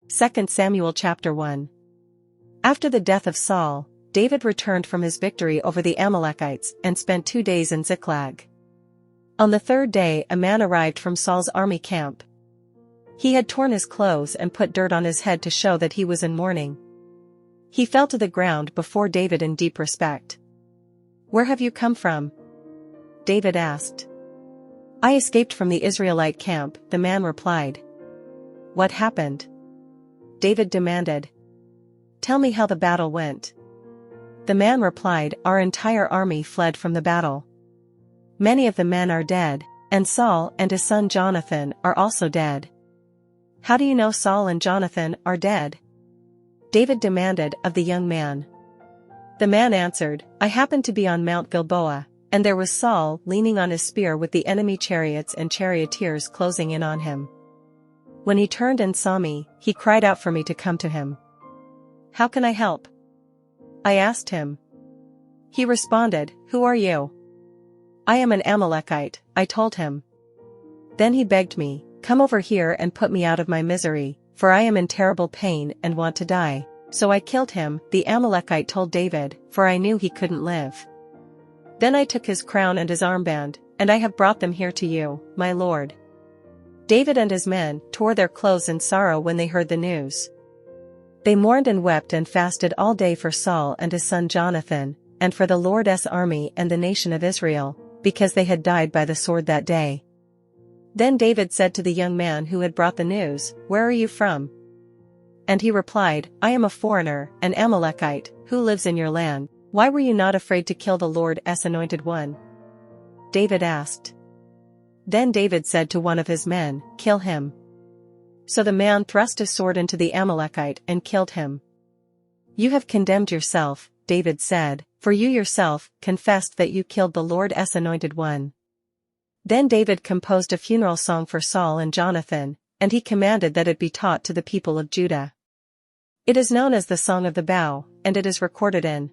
2 Samuel chapter 1. After the death of Saul, David returned from his victory over the Amalekites and spent 2 days in Ziklag. On the third day a man arrived from Saul's army camp. He had torn his clothes and put dirt on his head to show that he was in mourning. He fell to the ground before David in deep respect. "Where have you come from?" David asked. "I escaped from the Israelite camp," the man replied. "What happened?" David demanded. "Tell me how the battle went." The man replied, "Our entire army fled from the battle. Many of the men are dead, and Saul and his son Jonathan are also dead." "How do you know Saul and Jonathan are dead?" David demanded of the young man. The man answered, "I happened to be on Mount Gilboa, and there was Saul leaning on his spear with the enemy chariots and charioteers closing in on him. When he turned and saw me, he cried out for me to come to him. 'How can I help?' I asked him. He responded, 'Who are you?' 'I am an Amalekite,' I told him. Then he begged me, 'Come over here and put me out of my misery, for I am in terrible pain and want to die.' So I killed him," the Amalekite told David, "for I knew he couldn't live. Then I took his crown and his armband, and I have brought them here to you, my lord." David and his men tore their clothes in sorrow when they heard the news. They mourned and wept and fasted all day for Saul and his son Jonathan, and for the Lord's army and the nation of Israel, because they had died by the sword that day. Then David said to the young man who had brought the news, "Where are you from?" And he replied, "I am a foreigner, an Amalekite, who lives in your land. Why were you not afraid to kill the Lord's anointed one?" David asked. Then David said to one of his men, "Kill him." So the man thrust his sword into the Amalekite and killed him. "You have condemned yourself," David said, "for you yourself confessed that you killed the Lord's anointed one." Then David composed a funeral song for Saul and Jonathan, and he commanded that it be taught to the people of Judah. It is known as the Song of the Bow, and it is recorded in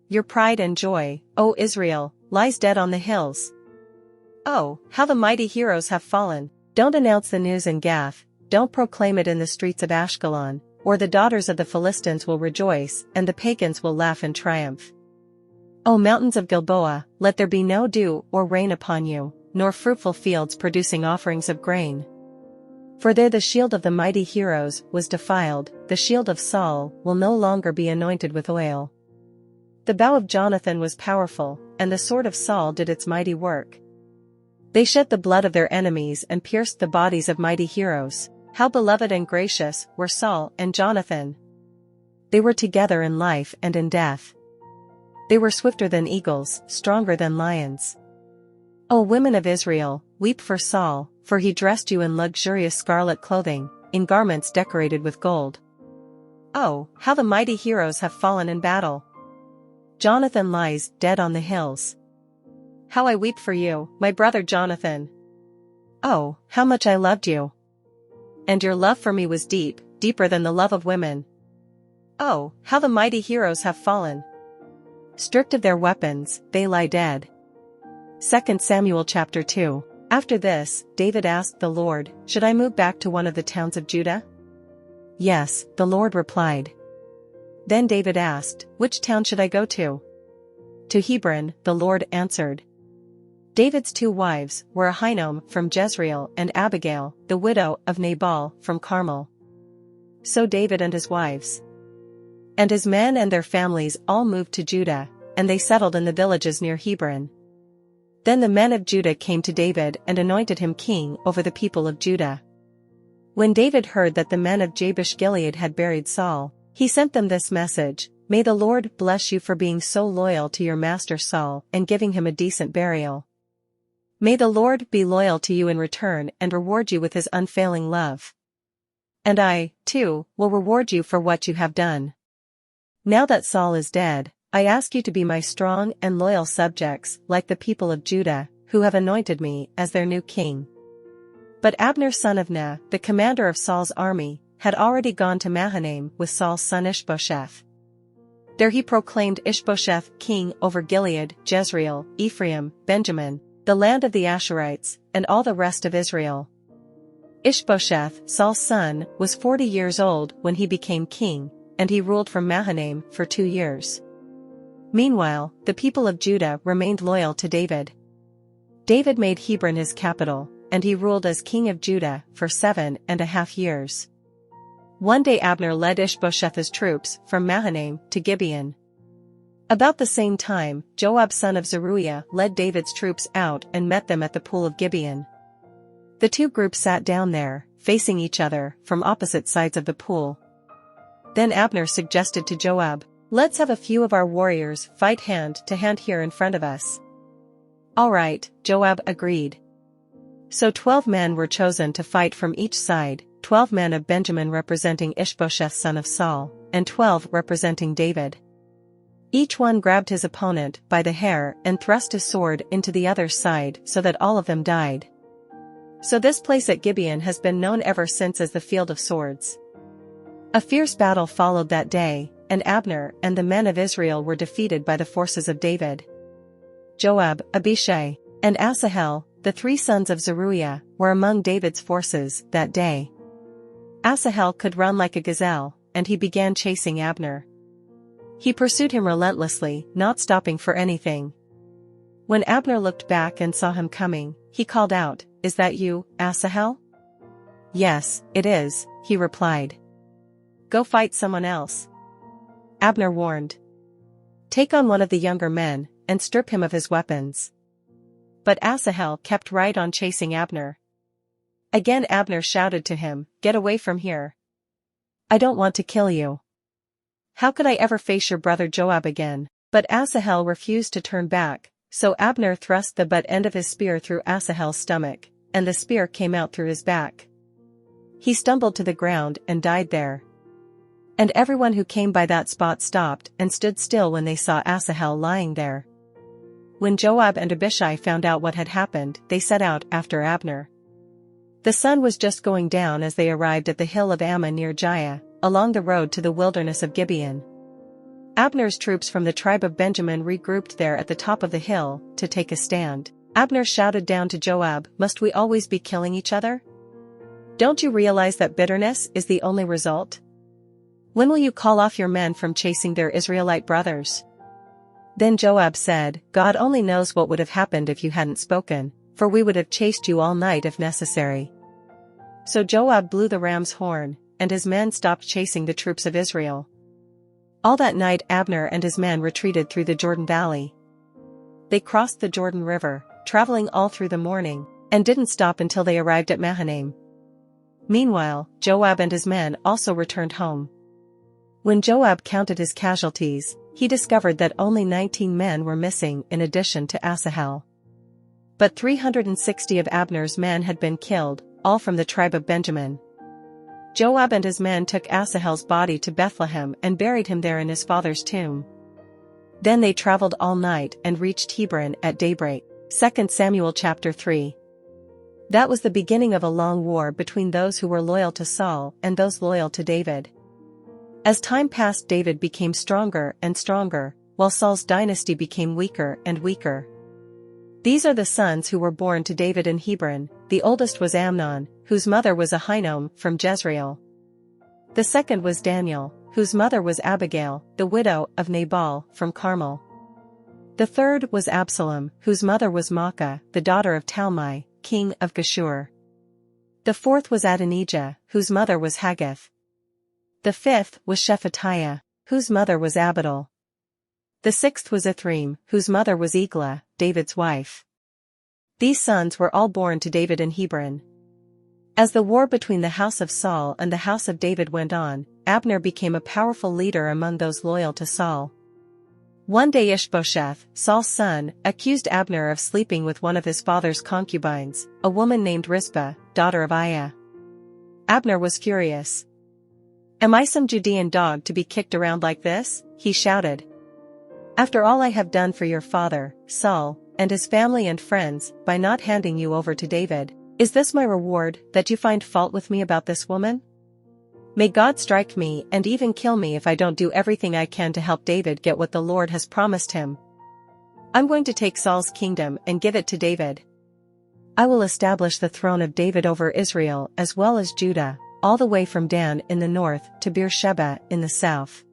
"Your pride and joy, O Israel, lies dead on the hills. Oh, how the mighty heroes have fallen. Don't announce the news in Gath, don't proclaim it in the streets of Ashkelon, or the daughters of the Philistines will rejoice, and the pagans will laugh in triumph. O mountains of Gilboa, let there be no dew or rain upon you, nor fruitful fields producing offerings of grain. For there the shield of the mighty heroes was defiled, the shield of Saul will no longer be anointed with oil. The bow of Jonathan was powerful, and the sword of Saul did its mighty work. They shed the blood of their enemies and pierced the bodies of mighty heroes. How beloved and gracious were Saul and Jonathan! They were together in life and in death. They were swifter than eagles, stronger than lions. O women of Israel, weep for Saul, for he dressed you in luxurious scarlet clothing, in garments decorated with gold. Oh, how the mighty heroes have fallen in battle! Jonathan lies dead on the hills. How I weep for you, my brother Jonathan! Oh, how much I loved you! And your love for me was deep, deeper than the love of women. Oh, how the mighty heroes have fallen! Stripped of their weapons, they lie dead. 2 Samuel chapter 2. After this, David asked the Lord, "Should I move back to one of the towns of Judah?" "Yes," the Lord replied. Then David asked, "Which town should I go to?" "To Hebron," the Lord answered. David's 2 wives were Ahinoam from Jezreel and Abigail, the widow of Nabal, from Carmel. So David and his wives and his men and their families all moved to Judah, and they settled in the villages near Hebron. Then the men of Judah came to David and anointed him king over the people of Judah. When David heard that the men of Jabesh Gilead had buried Saul, he sent them this message, "May the Lord bless you for being so loyal to your master Saul and giving him a decent burial. May the Lord be loyal to you in return and reward you with his unfailing love. And I, too, will reward you for what you have done. Now that Saul is dead, I ask you to be my strong and loyal subjects like the people of Judah, who have anointed me as their new king." But Abner son of Ner, the commander of Saul's army, had already gone to Mahanaim with Saul's son Ishbosheth. There he proclaimed Ishbosheth king over Gilead, Jezreel, Ephraim, Benjamin, the land of the Asherites, and all the rest of Israel. Ishbosheth, Saul's son, was 40 years old when he became king, and he ruled from Mahanaim for 2 years. Meanwhile, the people of Judah remained loyal to David. David made Hebron his capital, and he ruled as king of Judah for 7.5 years. One day Abner led Ishbosheth's troops from Mahanaim to Gibeon. About the same time, Joab son of Zeruiah led David's troops out and met them at the pool of Gibeon. The two groups sat down there, facing each other from opposite sides of the pool. Then Abner suggested to Joab, "Let's have a few of our warriors fight hand to hand here in front of us." "All right," Joab agreed. So 12 men were chosen to fight from each side, 12 men of Benjamin representing Ishbosheth son of Saul, and 12 representing David. Each one grabbed his opponent by the hair and thrust his sword into the other side so that all of them died. So this place at Gibeon has been known ever since as the Field of Swords. A fierce battle followed that day, and Abner and the men of Israel were defeated by the forces of David. Joab, Abishai, and Asahel, the 3 sons of Zeruiah, were among David's forces that day. Asahel could run like a gazelle, and he began chasing Abner. He pursued him relentlessly, not stopping for anything. When Abner looked back and saw him coming, he called out, "Is that you, Asahel?" "Yes, it is," he replied. "Go fight someone else," Abner warned. "Take on one of the younger men, and strip him of his weapons." But Asahel kept right on chasing Abner. Again Abner shouted to him, "Get away from here. I don't want to kill you. How could I ever face your brother Joab again?" But Asahel refused to turn back, so Abner thrust the butt end of his spear through Asahel's stomach, and the spear came out through his back. He stumbled to the ground and died there. And everyone who came by that spot stopped and stood still when they saw Asahel lying there. When Joab and Abishai found out what had happened, they set out after Abner. The sun was just going down as they arrived at the hill of Ammah near Giah, along the road to the wilderness of Gibeon. Abner's troops from the tribe of Benjamin regrouped there at the top of the hill to take a stand. Abner shouted down to Joab, "Must we always be killing each other? Don't you realize that bitterness is the only result? When will you call off your men from chasing their Israelite brothers?" Then Joab said, "God only knows what would have happened if you hadn't spoken, for we would have chased you all night if necessary." So Joab blew the ram's horn, and his men stopped chasing the troops of Israel. All that night Abner and his men retreated through the Jordan Valley. They crossed the Jordan River, traveling all through the morning, and didn't stop until they arrived at Mahanaim. Meanwhile, Joab and his men also returned home. When Joab counted his casualties, he discovered that only 19 men were missing in addition to Asahel. But 360 of Abner's men had been killed, all from the tribe of Benjamin. Joab and his men took Asahel's body to Bethlehem and buried him there in his father's tomb. Then they traveled all night and reached Hebron at daybreak. 2 Samuel chapter 3. That was the beginning of a long war between those who were loyal to Saul and those loyal to David. As time passed, David became stronger and stronger, while Saul's dynasty became weaker and weaker. These are the sons who were born to David in Hebron. The oldest was Amnon, whose mother was Ahinoam from Jezreel. The second was Daniel, whose mother was Abigail, the widow of Nabal from Carmel. The third was Absalom, whose mother was Maacah, the daughter of Talmai, king of Geshur. The fourth was Adonijah, whose mother was Haggith. The fifth was Shephatiah, whose mother was Abital. The sixth was Ithream, whose mother was Eglah, David's wife. These sons were all born to David in Hebron. As the war between the house of Saul and the house of David went on, Abner became a powerful leader among those loyal to Saul. One day Ishbosheth, Saul's son, accused Abner of sleeping with one of his father's concubines, a woman named Rizpah, daughter of Aiah. Abner was furious. "Am I some Judean dog to be kicked around like this?" he shouted. "After all I have done for your father, Saul, and his family and friends, by not handing you over to David, is this my reward, that you find fault with me about this woman? May God strike me and even kill me if I don't do everything I can to help David get what the Lord has promised him. I'm going to take Saul's kingdom and give it to David." I will establish the throne of David over Israel as well as Judah, all the way from Dan in the north to Beersheba in the south."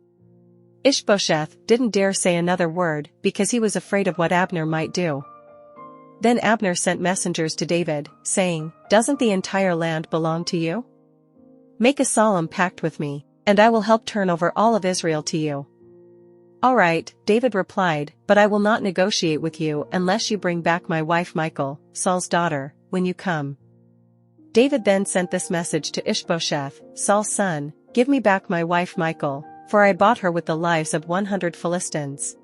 Ishbosheth didn't dare say another word because he was afraid of what Abner might do. Then Abner sent messengers to David, saying, "Doesn't the entire land belong to you? Make a solemn pact with me, and I will help turn over all of Israel to you." "All right," David replied, "but I will not negotiate with you unless you bring back my wife Michal, Saul's daughter, when you come." David then sent this message to Ishbosheth, Saul's son, "Give me back my wife Michal, for I bought her with the lives of 100 Philistines."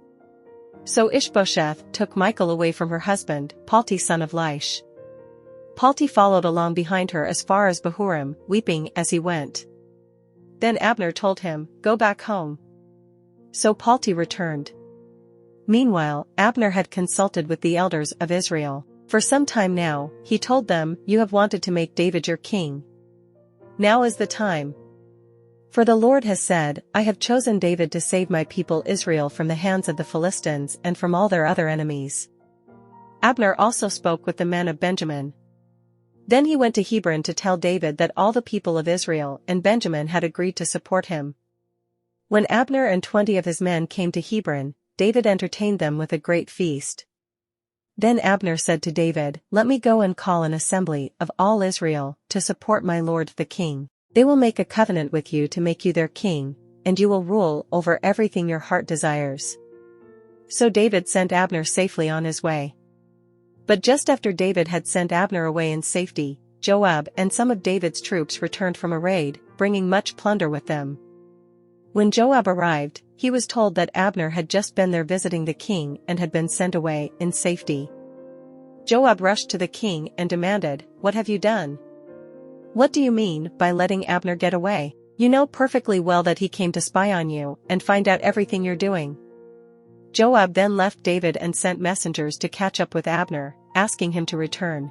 So Ishbosheth took Michal away from her husband, Palti son of Laish. Palti followed along behind her as far as Bahurim, weeping as he went. Then Abner told him, "Go back home." So Palti returned. Meanwhile, Abner had consulted with the elders of Israel. For some time now, he told them, "You have wanted to make David your king. Now is the time. For the Lord has said, I have chosen David to save my people Israel from the hands of the Philistines and from all their other enemies." Abner also spoke with the men of Benjamin. Then he went to Hebron to tell David that all the people of Israel and Benjamin had agreed to support him. When Abner and 20 of his men came to Hebron, David entertained them with a great feast. Then Abner said to David, "Let me go and call an assembly of all Israel to support my lord the king. They will make a covenant with you to make you their king, and you will rule over everything your heart desires." So David sent Abner safely on his way. But just after David had sent Abner away in safety, Joab and some of David's troops returned from a raid, bringing much plunder with them. When Joab arrived, he was told that Abner had just been there visiting the king and had been sent away in safety. Joab rushed to the king and demanded, "What have you done? What do you mean by letting Abner get away? You know perfectly well that he came to spy on you and find out everything you're doing." Joab then left David and sent messengers to catch up with Abner, asking him to return.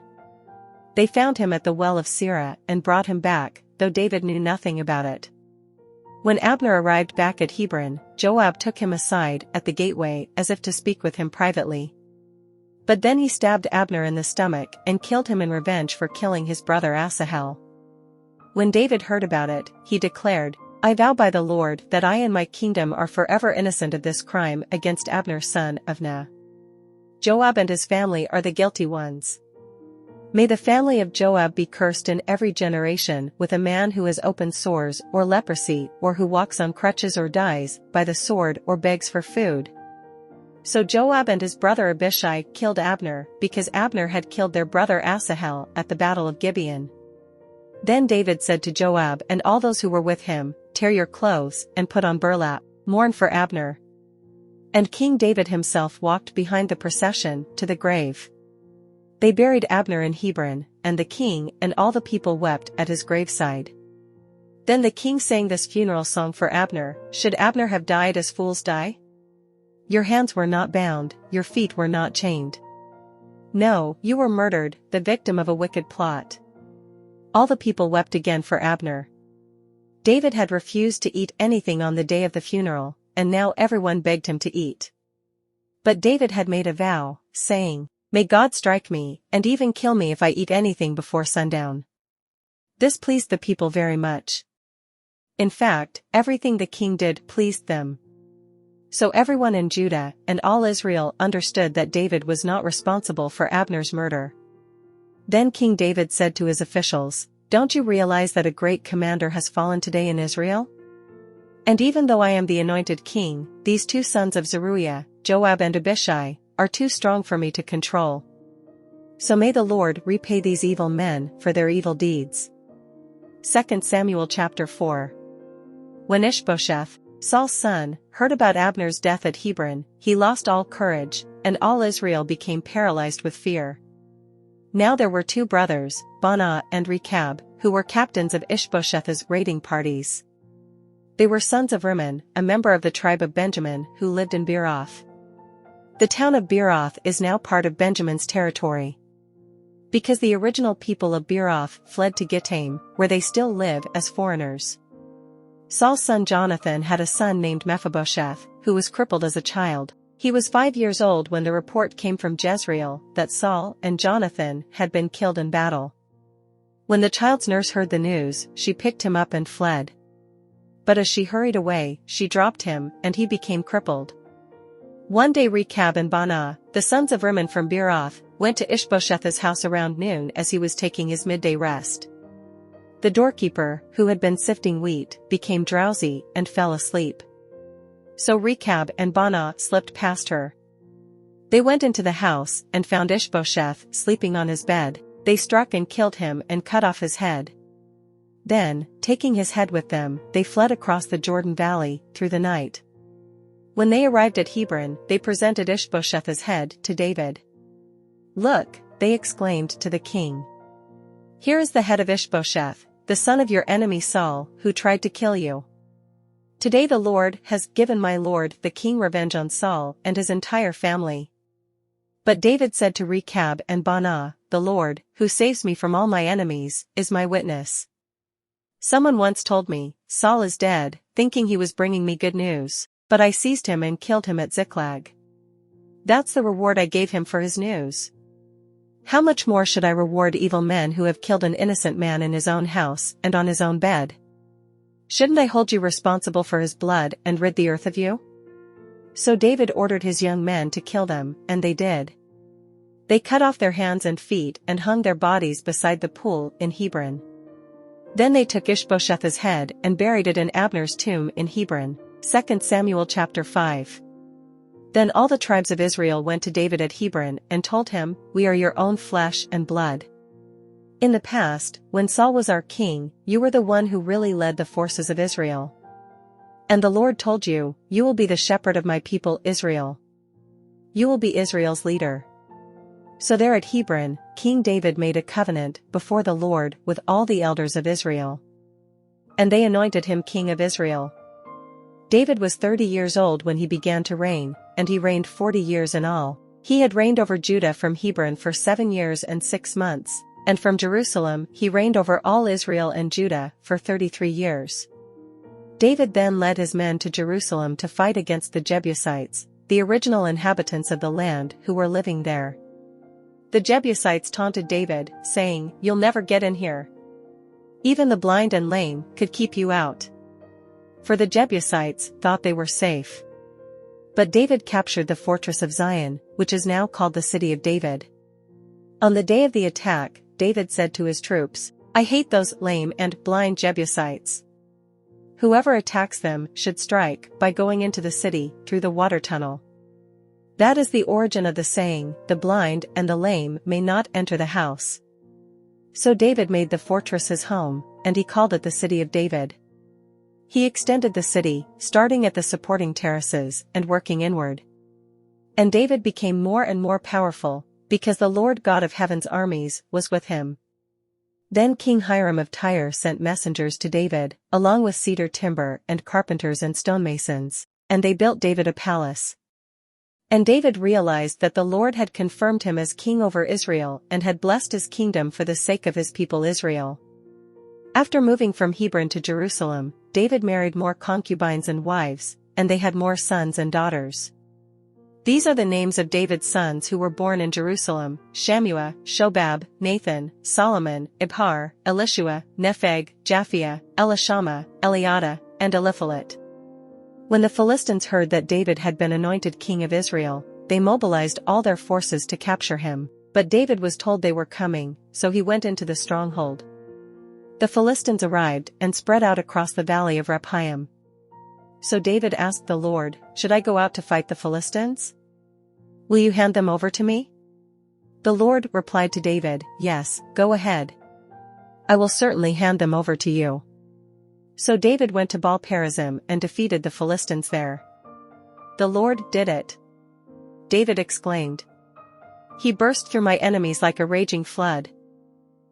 They found him at the well of Sirah and brought him back, though David knew nothing about it. When Abner arrived back at Hebron, Joab took him aside at the gateway as if to speak with him privately. But then he stabbed Abner in the stomach and killed him in revenge for killing his brother Asahel. When David heard about it, he declared, "I vow by the Lord that I and my kingdom are forever innocent of this crime against Abner son of Ner. Joab and his family are the guilty ones. May the family of Joab be cursed in every generation with a man who has open sores or leprosy or who walks on crutches or dies by the sword or begs for food." So Joab and his brother Abishai killed Abner because Abner had killed their brother Asahel at the battle of Gibeon. Then David said to Joab and all those who were with him, "Tear your clothes and put on burlap, mourn for Abner." And King David himself walked behind the procession to the grave. They buried Abner in Hebron, and the king and all the people wept at his graveside. Then the king sang this funeral song for Abner, "Should Abner have died as fools die? Your hands were not bound, your feet were not chained. No, you were murdered, the victim of a wicked plot." All the people wept again for Abner. David had refused to eat anything on the day of the funeral, and now everyone begged him to eat. But David had made a vow, saying, "May God strike me, and even kill me if I eat anything before sundown." This pleased the people very much. In fact, everything the king did pleased them. So everyone in Judah and all Israel understood that David was not responsible for Abner's murder. Then King David said to his officials, "Don't you realize that a great commander has fallen today in Israel? And even though I am the anointed king, these 2 sons of Zeruiah, Joab and Abishai, are too strong for me to control. So may the Lord repay these evil men for their evil deeds." 2 Samuel chapter 4. When Ishbosheth, Saul's son, heard about Abner's death at Hebron, he lost all courage, and all Israel became paralyzed with fear. Now there were 2 brothers, Baanah and Rechab, who were captains of Ishbosheth's raiding parties. They were sons of Rimmon, a member of the tribe of Benjamin who lived in Beeroth. The town of Beeroth is now part of Benjamin's territory. Because the original people of Beeroth fled to Gittaim, where they still live as foreigners. Saul's son Jonathan had a son named Mephibosheth, who was crippled as a child. He was 5 years old when the report came from Jezreel that Saul and Jonathan had been killed in battle. When the child's nurse heard the news, she picked him up and fled. But as she hurried away, she dropped him, and he became crippled. One day Rechab and Baanah, the sons of Rimmon from Beeroth, went to Ishbosheth's house around noon as he was taking his midday rest. The doorkeeper, who had been sifting wheat, became drowsy and fell asleep. So Rechab and Baanah slipped past her. They went into the house and found Ishbosheth sleeping on his bed. They struck and killed him and cut off his head. Then, taking his head with them, they fled across the Jordan Valley through the night. When they arrived at Hebron, they presented Ishbosheth's head to David. "Look," they exclaimed to the king. "Here is the head of Ishbosheth, the son of your enemy Saul, who tried to kill you. Today the Lord has given my lord the king revenge on Saul and his entire family." But David said to Rechab and Baanah, "The Lord, who saves me from all my enemies, is my witness. Someone once told me, 'Saul is dead,' thinking he was bringing me good news, but I seized him and killed him at Ziklag. That's the reward I gave him for his news. How much more should I reward evil men who have killed an innocent man in his own house and on his own bed? Shouldn't I hold you responsible for his blood and rid the earth of you?" So David ordered his young men to kill them, and they did. They cut off their hands and feet and hung their bodies beside the pool in Hebron. Then they took Ishbosheth's head and buried it in Abner's tomb in Hebron. 2 Samuel chapter 5. Then all the tribes of Israel went to David at Hebron and told him, "We are your own flesh and blood. In the past, when Saul was our king, you were the one who really led the forces of Israel. And the Lord told you, 'You will be the shepherd of my people Israel. You will be Israel's leader.'" So there at Hebron, King David made a covenant before the Lord with all the elders of Israel. And they anointed him king of Israel. David was 30 years old when he began to reign, and he reigned 40 years in all. He had reigned over Judah from Hebron for 7 years and 6 months, and from Jerusalem he reigned over all Israel and Judah for 33 years. David then led his men to Jerusalem to fight against the Jebusites, the original inhabitants of the land who were living there. The Jebusites taunted David, saying, "You'll never get in here. Even the blind and lame could keep you out." For the Jebusites thought they were safe. But David captured the fortress of Zion, which is now called the City of David. On the day of the attack, David said to his troops, "I hate those lame and blind Jebusites. Whoever attacks them should strike by going into the city through the water tunnel." That is the origin of the saying, "The blind and the lame may not enter the house." So David made the fortress his home, and he called it the City of David. He extended the city, starting at the supporting terraces and working inward. And David became more and more powerful, because the Lord God of heaven's armies was with him. Then King Hiram of Tyre sent messengers to David, along with cedar timber and carpenters and stonemasons, and they built David a palace. And David realized that the Lord had confirmed him as king over Israel and had blessed his kingdom for the sake of his people Israel. After moving from Hebron to Jerusalem, David married more concubines and wives, and they had more sons and daughters. These are the names of David's sons who were born in Jerusalem: Shammua, Shobab, Nathan, Solomon, Ibhar, Elishua, Nepheg, Japhia, Elishama, Eliada, and Eliphalet. When the Philistines heard that David had been anointed king of Israel, they mobilized all their forces to capture him, but David was told they were coming, so he went into the stronghold. The Philistines arrived and spread out across the valley of Rephaim. So David asked the Lord, "Should I go out to fight the Philistines? Will you hand them over to me?" The Lord replied to David, "Yes, go ahead. I will certainly hand them over to you." So David went to Baal-perazim and defeated the Philistines there. "The Lord did it," David exclaimed. "He burst through my enemies like a raging flood."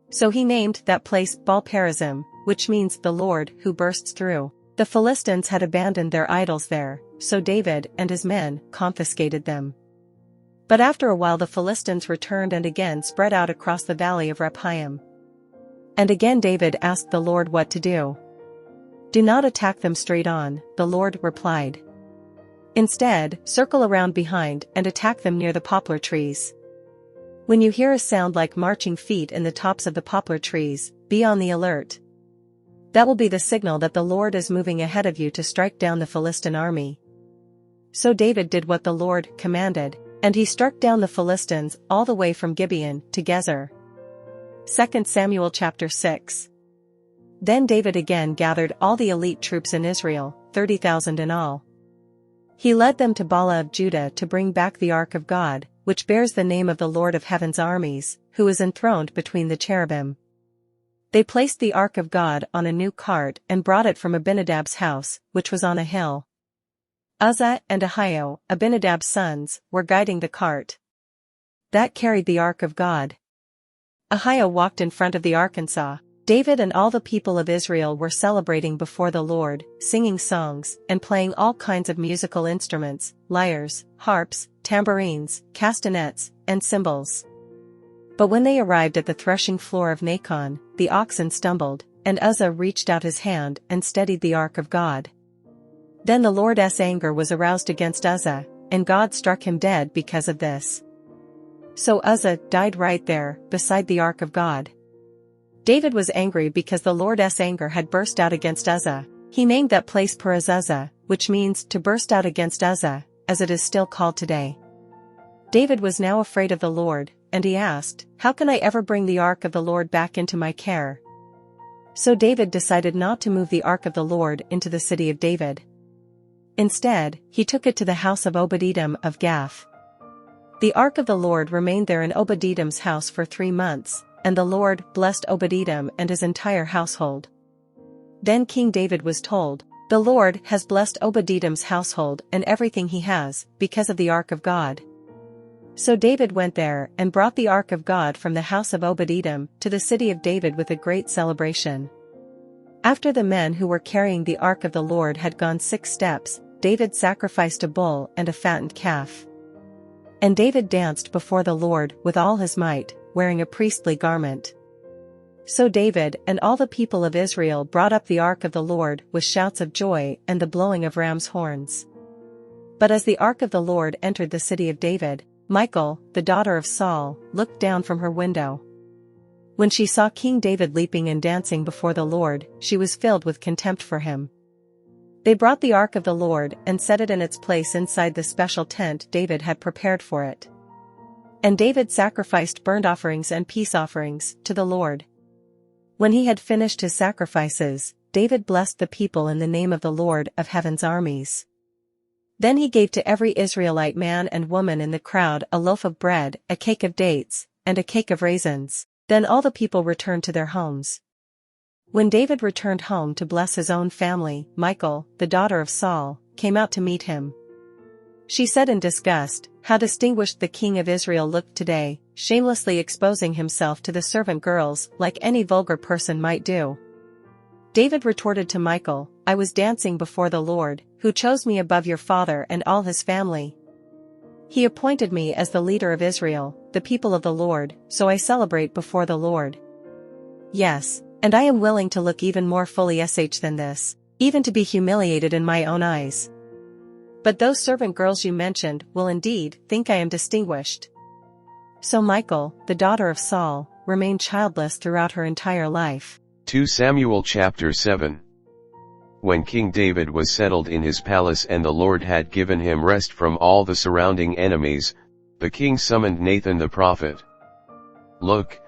So he named that place Baal-perazim, which means the Lord who bursts through. The Philistines had abandoned their idols there, so David and his men confiscated them. But after a while the Philistines returned and again spread out across the valley of Rephaim. And again David asked the Lord what to do. "Do not attack them straight on," the Lord replied. Instead, circle around behind and attack them near the poplar trees. When you hear a sound like marching feet in the tops of the poplar trees, be on the alert. That will be the signal that the Lord is moving ahead of you to strike down the Philistine army." So David did what the Lord commanded, and he struck down the Philistines all the way from Gibeon to Gezer. 2 Samuel chapter 6. Then David again gathered all the elite troops in Israel, 30,000 in all. He led them to Bala of Judah to bring back the Ark of God, which bears the name of the Lord of Heaven's armies, who is enthroned between the cherubim. They placed the Ark of God on a new cart and brought it from Abinadab's house, which was on a hill. Uzzah and Ahio, Abinadab's sons, were guiding the cart that carried the Ark of God. Ahio walked in front of the ark and saw David and all the people of Israel were celebrating before the Lord, singing songs, and playing all kinds of musical instruments, lyres, harps, tambourines, castanets, and cymbals. But when they arrived at the threshing floor of Nacon, the oxen stumbled, and Uzzah reached out his hand and steadied the Ark of God. Then the Lord's anger was aroused against Uzzah, and God struck him dead because of this. So Uzzah died right there, beside the Ark of God. David was angry because the Lord's anger had burst out against Uzzah. He named that place Perez Uzzah, which means to burst out against Uzzah, as it is still called today. David was now afraid of the Lord, and he asked, "How can I ever bring the Ark of the Lord back into my care?" So David decided not to move the Ark of the Lord into the city of David. Instead, he took it to the house of Obed-Edom of Gath. The Ark of the Lord remained there in Obed-Edom's house for 3 months, and the Lord blessed Obed-Edom and his entire household. Then King David was told, "The Lord has blessed Obed-Edom's household and everything he has, because of the Ark of God." So David went there and brought the Ark of God from the house of Obed-Edom to the city of David with a great celebration. After the men who were carrying the Ark of the Lord had gone 6 steps, David sacrificed a bull and a fattened calf. And David danced before the Lord with all his might, wearing a priestly garment. So David and all the people of Israel brought up the Ark of the Lord with shouts of joy and the blowing of ram's horns. But as the Ark of the Lord entered the city of David, Michal, the daughter of Saul, looked down from her window. When she saw King David leaping and dancing before the Lord, she was filled with contempt for him. They brought the Ark of the Lord and set it in its place inside the special tent David had prepared for it. And David sacrificed burnt offerings and peace offerings to the Lord. When he had finished his sacrifices, David blessed the people in the name of the Lord of Heaven's armies. Then he gave to every Israelite man and woman in the crowd a loaf of bread, a cake of dates, and a cake of raisins. Then all the people returned to their homes. When David returned home to bless his own family, Michal, the daughter of Saul, came out to meet him. She said in disgust, "How distinguished the king of Israel looked today, shamelessly exposing himself to the servant girls like any vulgar person might do." David retorted to Michal, "I was dancing before the Lord, who chose me above your father and all his family. He appointed me as the leader of Israel, the people of the Lord, so I celebrate before the Lord. Yes, and I am willing to look even more fully than this, even to be humiliated in my own eyes. But those servant girls you mentioned will indeed think I am distinguished." So Michal, the daughter of Saul, remained childless throughout her entire life. 2 Samuel chapter 7. When King David was settled in his palace and the Lord had given him rest from all the surrounding enemies, the king summoned Nathan the prophet. "Look,"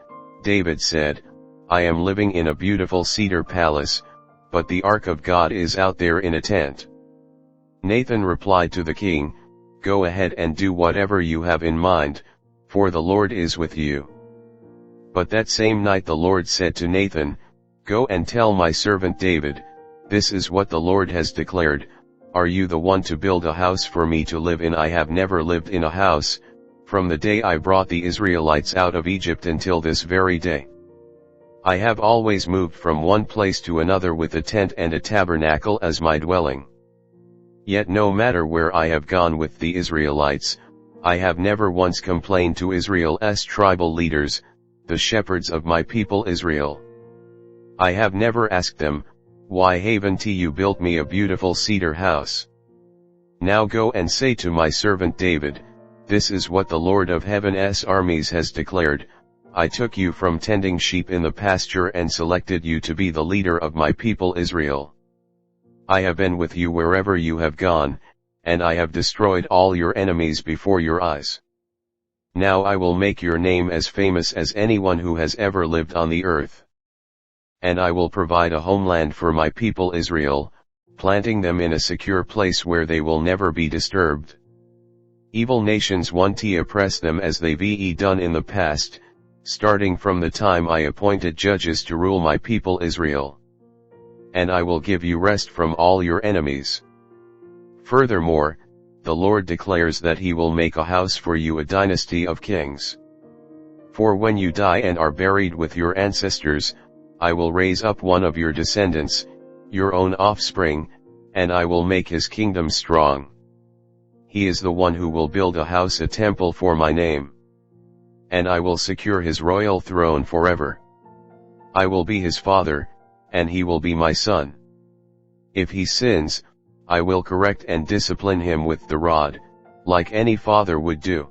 David said, "I am living in a beautiful cedar palace, but the Ark of God is out there in a tent." Nathan replied to the king, "Go ahead and do whatever you have in mind, for the Lord is with you." But that same night the Lord said to Nathan, "Go and tell my servant David, this is what the Lord has declared, are you the one to build a house for me to live in? I have never lived in a house, from the day I brought the Israelites out of Egypt until this very day. I have always moved from one place to another with a tent and a tabernacle as my dwelling. Yet no matter where I have gone with the Israelites, I have never once complained to Israel's tribal leaders, the shepherds of my people Israel. I have never asked them, why haven't you built me a beautiful cedar house? Now go and say to my servant David, this is what the Lord of Heaven's armies has declared, I took you from tending sheep in the pasture and selected you to be the leader of my people Israel. I have been with you wherever you have gone, and I have destroyed all your enemies before your eyes. Now I will make your name as famous as anyone who has ever lived on the earth. And I will provide a homeland for my people Israel, planting them in a secure place where they will never be disturbed. Evil nations won't oppress them as they've done in the past, starting from the time I appointed judges to rule my people Israel. And I will give you rest from all your enemies. Furthermore, the Lord declares that he will make a house for you, a dynasty of kings. For when you die and are buried with your ancestors, I will raise up one of your descendants, your own offspring, and I will make his kingdom strong. He is the one who will build a house, a temple for my name. And I will secure his royal throne forever. I will be his father, and he will be my son. If he sins, I will correct and discipline him with the rod, like any father would do.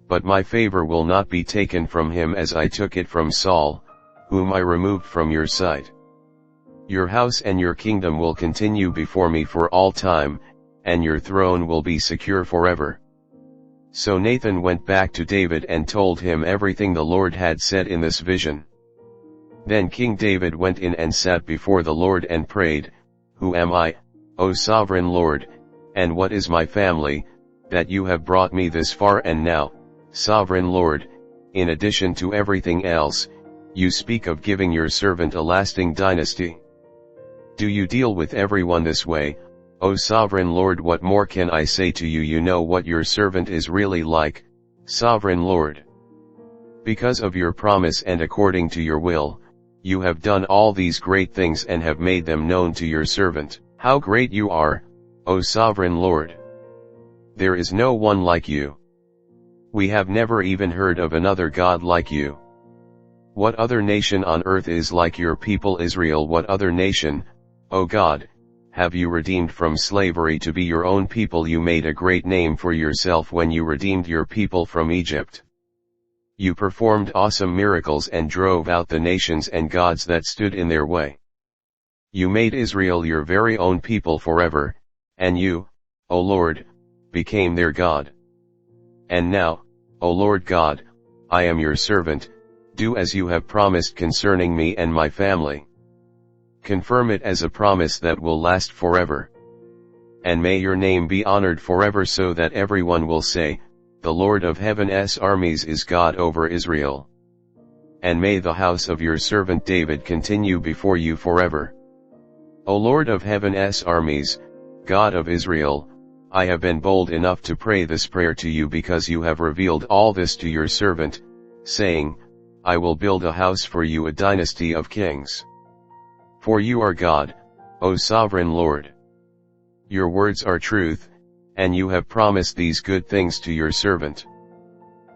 But my favor will not be taken from him as I took it from Saul, whom I removed from your sight. Your house and your kingdom will continue before me for all time, and your throne will be secure forever. So Nathan went back to David and told him everything the Lord had said in this vision. Then King David went in and sat before the Lord and prayed, Who am I, O sovereign Lord, and what is my family, that you have brought me this far? And now, sovereign Lord, in addition to everything else, you speak of giving your servant a lasting dynasty. Do you deal with everyone this way, O sovereign Lord? What more can I say to you? You know what your servant is really like, sovereign Lord. Because of your promise and according to your will, you have done all these great things and have made them known to your servant. How great you are, O sovereign Lord! There is no one like you. We have never even heard of another God like you. What other nation on earth is like your people Israel? What other nation, O God, have you redeemed from slavery to be your own people? You made a great name for yourself when you redeemed your people from Egypt. You performed awesome miracles and drove out the nations and gods that stood in their way. You made Israel your very own people forever, and you, O Lord, became their God. And now, O Lord God, I am your servant, do as you have promised concerning me and my family. Confirm it as a promise that will last forever. And may your name be honored forever so that everyone will say, The Lord of Heaven's armies is God over Israel. And may the house of your servant David continue before you forever. O Lord of Heaven's armies, God of Israel, I have been bold enough to pray this prayer to you because you have revealed all this to your servant, saying, I will build a house for you, a dynasty of kings. For you are God, O sovereign Lord. Your words are truth, and you have promised these good things to your servant.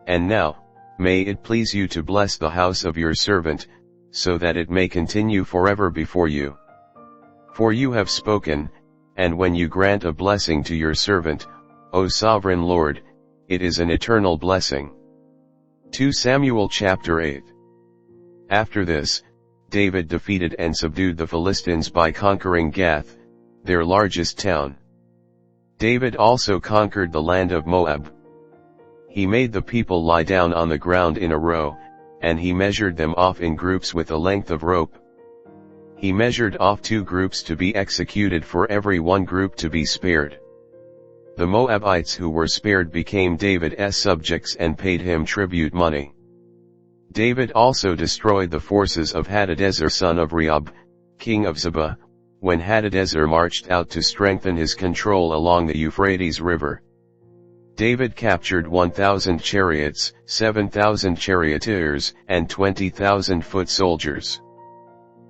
And now, may it please you to bless the house of your servant, so that it may continue forever before you. For you have spoken, and when you grant a blessing to your servant, O sovereign Lord, it is an eternal blessing. 2 Samuel chapter 8. After this, David defeated and subdued the Philistines by conquering Gath, their largest town. David also conquered the land of Moab. He made the people lie down on the ground in a row, and he measured them off in groups with a length of rope. He measured off 2 groups to be executed for every one group to be spared. The Moabites who were spared became David's subjects and paid him tribute money. David also destroyed the forces of Hadadezer son of Rehob, king of Zebah, when Hadadezer marched out to strengthen his control along the Euphrates River. David captured 1,000 chariots, 7,000 charioteers, and 20,000 foot soldiers.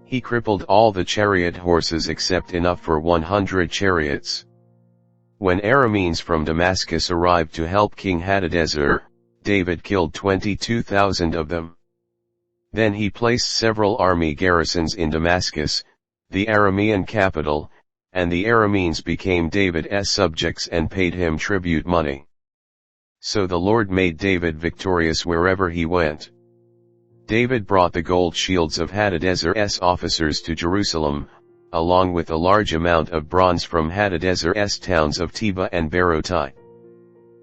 He crippled all the chariot horses except enough for 100 chariots. When Arameans from Damascus arrived to help King Hadadezer, David killed 22,000 of them. Then he placed several army garrisons in Damascus, the Aramean capital, and the Arameans became David's subjects and paid him tribute money. So the Lord made David victorious wherever he went. David brought the gold shields of Hadadezer's officers to Jerusalem, along with a large amount of bronze from Hadadezer's towns of Teba and Berotai.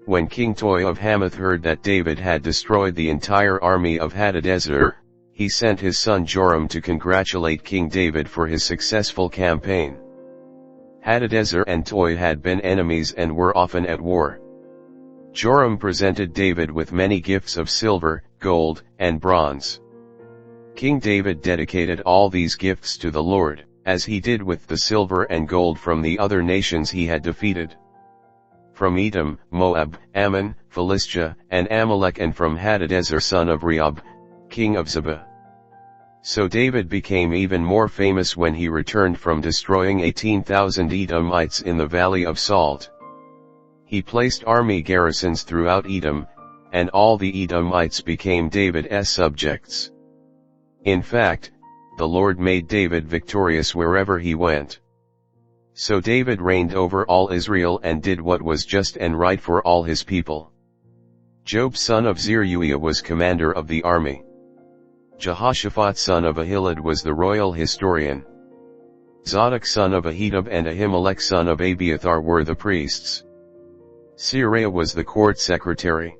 When King Toi of Hamath heard that David had destroyed the entire army of Hadadezer, he sent his son Joram to congratulate King David for his successful campaign. Hadadezer and Toi had been enemies and were often at war. Joram presented David with many gifts of silver, gold, and bronze. King David dedicated all these gifts to the Lord, as he did with the silver and gold from the other nations he had defeated. From Edom, Moab, Ammon, Philistia, and Amalek, and from Hadadezer son of Rehob, king of Zebah. So David became even more famous when he returned from destroying 18,000 Edomites in the Valley of Salt. He placed army garrisons throughout Edom, and all the Edomites became David's subjects. In fact, the Lord made David victorious wherever he went. So David reigned over all Israel and did what was just and right for all his people. Job son of Zeruiah was commander of the army. Jehoshaphat son of Ahilud was the royal historian. Zadok son of Ahitub and Ahimelech son of Abiathar were the priests. Seraiah was the court secretary.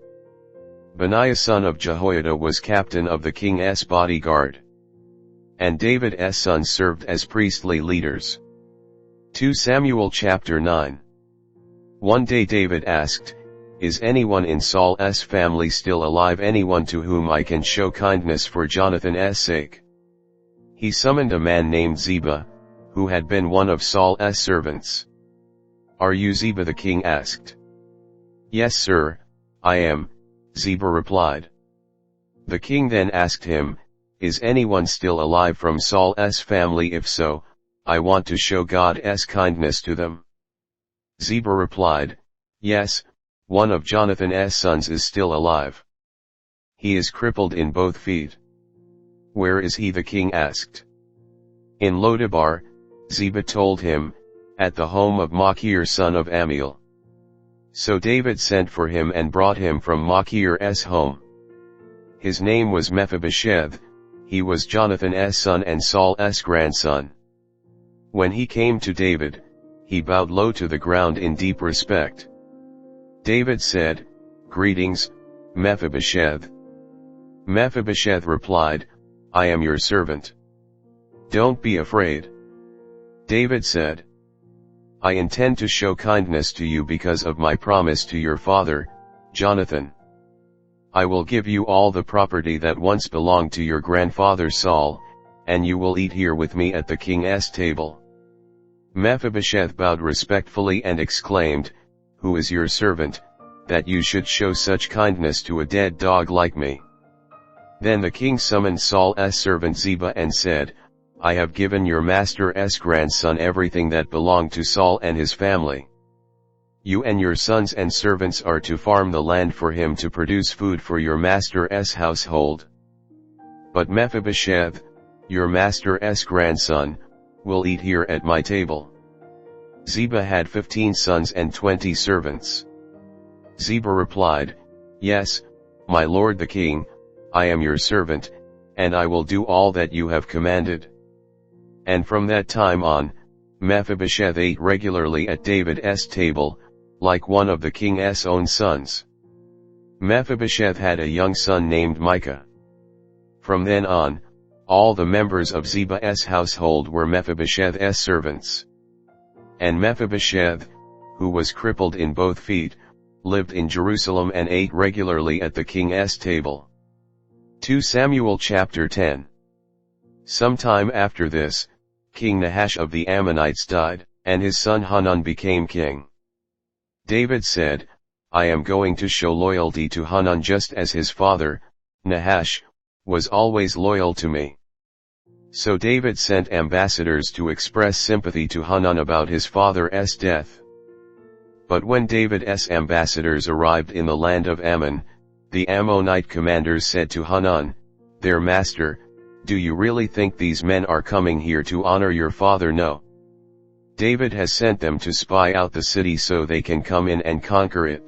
Benaiah son of Jehoiada was captain of the king's bodyguard. And David's sons served as priestly leaders. 2 Samuel chapter 9. One day David asked, "Is anyone in Saul's family still alive, anyone to whom I can show kindness for Jonathan's sake?" He summoned a man named Ziba, who had been one of Saul's servants. "Are you Ziba?" the king asked. "Yes, sir, I am," Ziba replied. The king then asked him, "Is anyone still alive from Saul's family? If so, I want to show God's kindness to them." Ziba replied, "Yes, one of Jonathan's sons is still alive. He is crippled in both feet." "Where is he?" the king asked. "In Lodebar," Ziba told him, "at the home of Machir son of Ammiel." So David sent for him and brought him from Machir's home. His name was Mephibosheth, he was Jonathan's son and Saul's grandson. When he came to David, he bowed low to the ground in deep respect. David said, "Greetings, Mephibosheth." Mephibosheth replied, "I am your servant. Don't be afraid." David said, "I intend to show kindness to you because of my promise to your father, Jonathan. I will give you all the property that once belonged to your grandfather Saul, and you will eat here with me at the king's table." Mephibosheth bowed respectfully and exclaimed, "Who is your servant, that you should show such kindness to a dead dog like me?" Then the king summoned Saul's servant Ziba and said, "I have given your master's grandson everything that belonged to Saul and his family. You and your sons and servants are to farm the land for him to produce food for your master's household. But Mephibosheth, your master's grandson, will eat here at my table." Ziba had 15 sons and 20 servants. Ziba replied, "Yes, my lord the king, I am your servant, and I will do all that you have commanded." And from that time on, Mephibosheth ate regularly at David's table, like one of the king's own sons. Mephibosheth had a young son named Micah. From then on, all the members of Ziba's household were Mephibosheth's servants. And Mephibosheth, who was crippled in both feet, lived in Jerusalem and ate regularly at the king's table. 2 Samuel chapter 10. Sometime after this, King Nahash of the Ammonites died, and his son Hanun became king. David said, "I am going to show loyalty to Hanun just as his father, Nahash, was always loyal to me." So David sent ambassadors to express sympathy to Hanun about his father's death. But when David's ambassadors arrived in the land of Ammon, the Ammonite commanders said to Hanun, their master, "Do you really think these men are coming here to honor your father?" "No." David has sent them to spy out the city so they can come in and conquer it.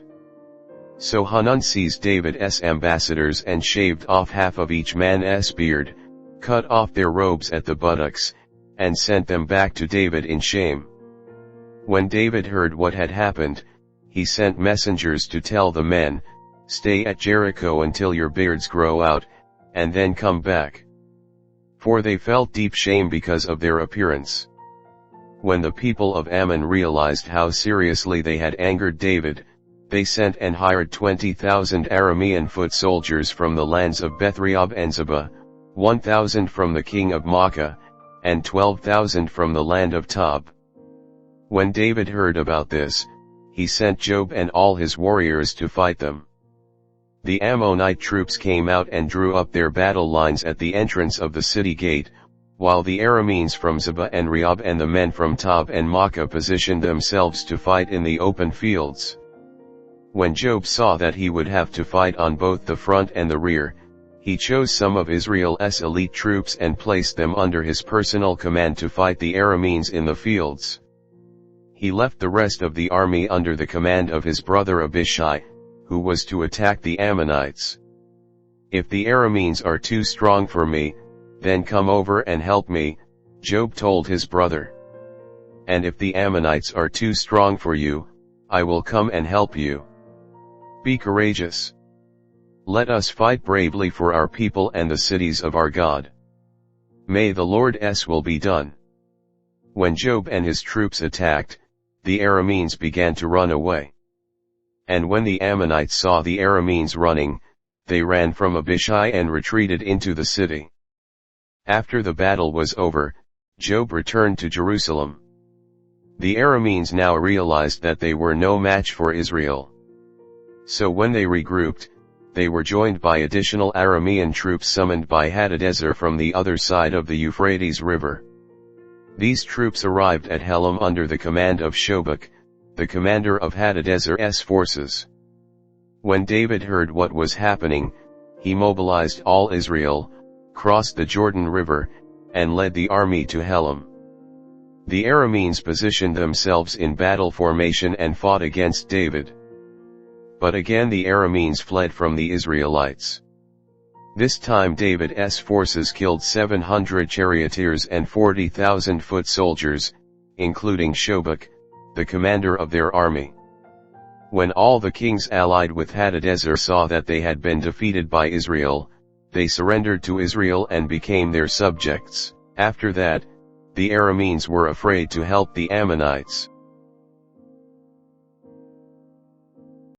So Hanun seized David's ambassadors and shaved off half of each man's beard, cut off their robes at the buttocks, and sent them back to David in shame. When David heard what had happened, he sent messengers to tell the men, "Stay at Jericho until your beards grow out, and then come back." For they felt deep shame because of their appearance. When the people of Ammon realized how seriously they had angered David, they sent and hired 20,000 Aramean foot soldiers from the lands of Bethrehob and Zebah, 1,000 from the king of Maacah, and 12,000 from the land of Tob. When David heard about this, he sent Joab and all his warriors to fight them. The Ammonite troops came out and drew up their battle lines at the entrance of the city gate, while the Arameans from Zebah and Rehob and the men from Tob and Maacah positioned themselves to fight in the open fields. When Joab saw that he would have to fight on both the front and the rear, he chose some of Israel's elite troops and placed them under his personal command to fight the Arameans in the fields. He left the rest of the army under the command of his brother Abishai, who was to attack the Ammonites. "If the Arameans are too strong for me, then come over and help me," Joab told his brother. "And if the Ammonites are too strong for you, I will come and help you. Be courageous. Let us fight bravely for our people and the cities of our God. May the Lord's will be done." When Joab and his troops attacked, the Arameans began to run away. And when the Ammonites saw the Arameans running, they ran from Abishai and retreated into the city. After the battle was over, Joab returned to Jerusalem. The Arameans now realized that they were no match for Israel. So when they regrouped, they were joined by additional Aramean troops summoned by Hadadezer from the other side of the Euphrates River. These troops arrived at Helam under the command of Shobach, the commander of Hadadezer's forces. When David heard what was happening, he mobilized all Israel, crossed the Jordan River, and led the army to Helam. The Arameans positioned themselves in battle formation and fought against David. But again the Arameans fled from the Israelites. This time David's forces killed 700 charioteers and 40,000 foot soldiers, including Shobach, the commander of their army. When all the kings allied with Hadadezer saw that they had been defeated by Israel, they surrendered to Israel and became their subjects. After that, the Arameans were afraid to help the Ammonites.